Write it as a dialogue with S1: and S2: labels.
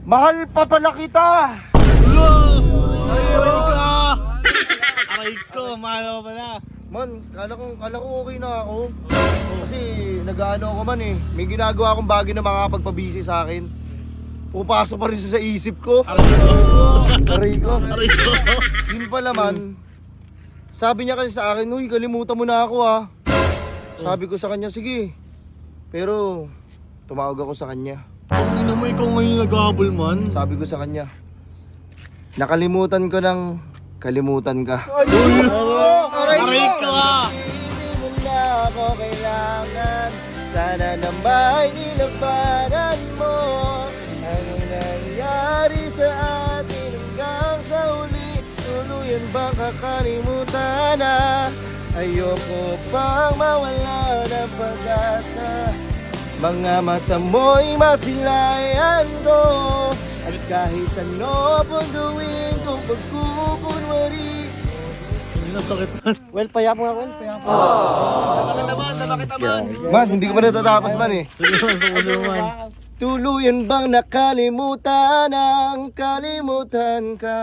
S1: Mahal pa pala kita!
S2: Aray ko, mahal pa pala.
S1: Man, kala ko okay na ako. Kasi nag-ano ako man eh. May ginagawa akong bagay na makakapagpabisi sa akin. Pupasok pa rin siya sa isip ko. Aray ko. Yun pala man. Sabi niya kasi sa akin, "Uy, kalimutan mo na ako ah." Sabi ko sa kanya, sige. Pero tumawag ako sa kanya.
S2: Hindi naman ikaw ngayon nag-ahabol man.
S1: Sabi ko sa kanya, nakalimutan ko ng kalimutan ka.
S2: Aray ko ah.
S1: Hindi mo na ako kailangan. Sana naman nilabanan mo. Anong nangyari sa atin hanggang sa huli? Tuluyan bang kakalimutan na? Ayoko pang mawala ng pag-asa. Mga mata mo'y masilayan ko. At kahit ano pong gawin kong pagkukunwari.
S2: Hindi na sakit man.
S1: Well, payapo nga, well, payapo.
S2: Bakit naman?
S1: Man, hindi ko pa natatapos man eh.
S2: Sige man.
S1: Tuluyan bang nakalimutan ang kalimutan ka?